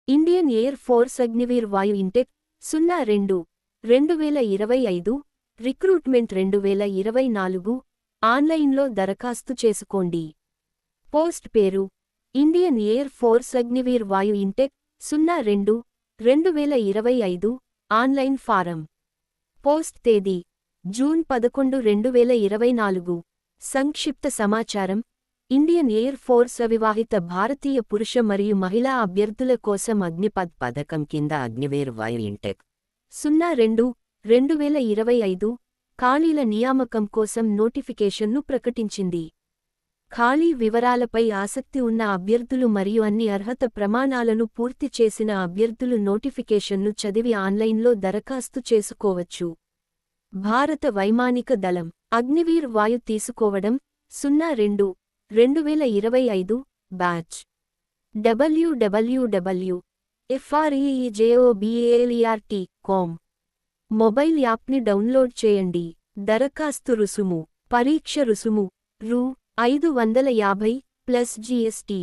Indian air force Agniveer వాయు intake 02-2025 recruitment 2024 ఆన్లైన్లో దరఖాస్తు చేసుకోండి. పోస్ట్ పేరు ఇండియన్ ఎయిర్ ఫోర్స్ అగ్నివీర్ వాయు ఇంటెక్ 02-2025 ఆన్లైన్ ఫారం. పోస్ట్ తేదీ జూన్ 11, 2024. సంక్షిప్త సమాచారం ఇండియన్ ఎయిర్ ఫోర్స్ అవివాహిత భారతీయ పురుష మరియు మహిళా అభ్యర్థుల కోసం అగ్నిపథ్ పథకం కింద అగ్నివీర్ వాయు ఇంటెక్ 02-2025 ఖాళీల నియామకం కోసం నోటిఫికేషన్ను ప్రకటించింది. ఖాళీ వివరాలపై ఆసక్తి ఉన్న అభ్యర్థులు మరియు అన్ని అర్హత ప్రమాణాలను పూర్తి చేసిన అభ్యర్థులు నోటిఫికేషన్ను చదివి ఆన్లైన్లో దరఖాస్తు చేసుకోవచ్చు. భారత వైమానిక దళం అగ్నివీర్ వాయు తీసుకోవడం 02-2025 బ్యాచ్ www.freejobalt.com మొబైల్ యాప్ని డౌన్లోడ్ చేయండి. దరఖాస్తు రుసుము పరీక్ష రుసుము రూ. 550 జీఎస్టీ.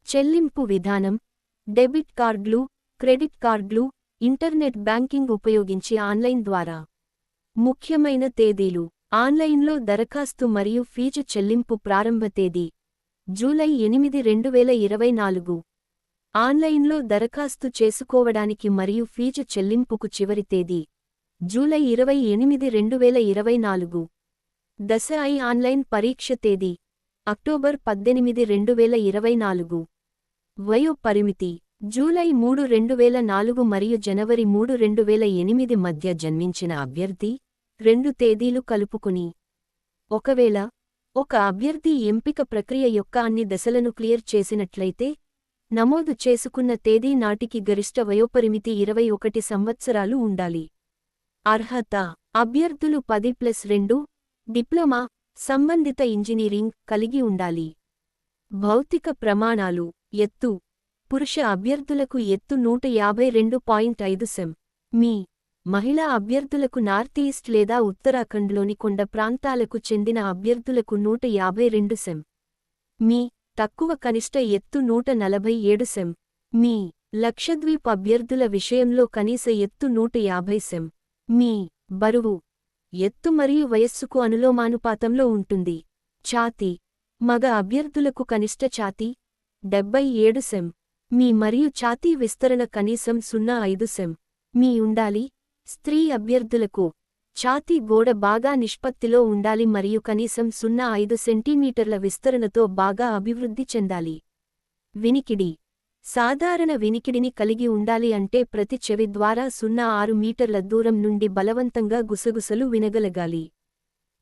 చెల్లింపు విధానం డెబిట్ కార్డులు, క్రెడిట్ కార్డులు, ఇంటర్నెట్ బ్యాంకింగ్ ఉపయోగించి ఆన్లైన్ ద్వారా. ముఖ్యమైన తేదీలు ఆన్లైన్లో దరఖాస్తు మరియు ఫీజు చెల్లింపు ప్రారంభ తేదీ జూలై 8, 2024. ఆన్లైన్లో దరఖాస్తు చేసుకోవడానికి మరియు ఫీజు చెల్లింపుకు చివరి తేదీ జూలై 28, 2024. దశ ఐ ఆన్లైన్ పరీక్ష తేదీ అక్టోబర్ 18, 2024. వయో పరిమితి జూలై 3, 2004 మరియు జనవరి 3, 2008 మధ్య జన్మించిన అభ్యర్థి 2 తేదీలు కలుపుకుని. ఒకవేళ ఒక అభ్యర్థి ఎంపిక ప్రక్రియ యొక్క అన్ని దశలను క్లియర్ చేసినట్లయితే నమోదు చేసుకున్న తేదీ నాటికి గరిష్ట వయోపరిమితి 21 సంవత్సరాలు ఉండాలి. అర్హత అభ్యర్థులు 10+2 డిప్లొమా సంబంధిత ఇంజనీరింగ్ కలిగి ఉండాలి. భౌతిక ప్రమాణాలు ఎత్తు పురుష అభ్యర్థులకు ఎత్తు 152.5 సెం. మీ మహిళా అభ్యర్థులకు నార్త్ ఈస్ట్ లేదా ఉత్తరాఖండ్లోని కొండ ప్రాంతాలకు చెందిన అభ్యర్థులకు 152 సెం. మీ తక్కువ కనిష్ట ఎత్తు 147 సెం. మీ లక్షద్వీప్ అభ్యర్థుల విషయంలో కనీస ఎత్తు 150 సెం. మీ బరువు ఎత్తు మరియు వయస్సుకు అనులోమానుపాతంలో ఉంటుంది. ఛాతీ మగ అభ్యర్థులకు కనిష్ట ఛాతీ 77 సెం. మీ మరియు ఛాతీ విస్తరణ కనీసం 0.5 సెం. మీ ఉండాలి. స్త్రీ అభ్యర్థులకు ఛాతీ గోడ బాగా నిష్పత్తిలో ఉండాలి మరియు కనీసం 0.5 సెంటీమీటర్ల విస్తరణతో బాగా అభివృద్ధి చెందాలి. వినికిడి సాధారణ వినికిడిని కలిగి ఉండాలి అంటే ప్రతి చెవి ద్వారా 0.6 మీటర్ల దూరం నుండి బలవంతంగా గుసగుసలు వినగలగాలి.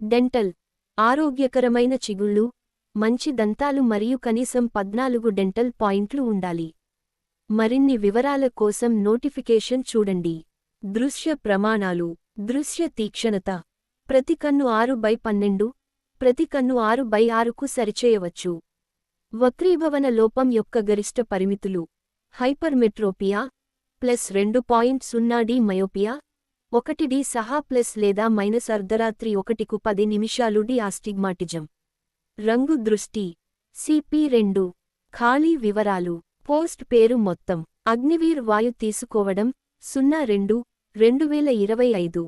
డెంటల్ ఆరోగ్యకరమైన చిగుళ్ళు, మంచి దంతాలు మరియు కనీసం 14 డెంటల్ పాయింట్లు ఉండాలి. మరిన్ని వివరాల కోసం నోటిఫికేషన్ చూడండి. దృశ్య ప్రమాణాలు దృశ్య తీక్షణత ప్రతి కన్ను 6/12, ప్రతి కన్ను 6/6కు సరిచేయవచ్చు. వక్రీభవన లోపం యొక్క గరిష్ట పరిమితులు హైపర్మెట్రోపియా +2.0 డి మయోపియా 1 డి సహా లేదా అర్ధరాత్రి 1కు 10 నిమిషాలు డి ఆస్టిగ్మాటిజం. రంగు దృష్టి CP2. ఖాళీ వివరాలు పోస్ట్ పేరు మొత్తం అగ్నివీర్ వాయు తీసుకోవడం 02-2025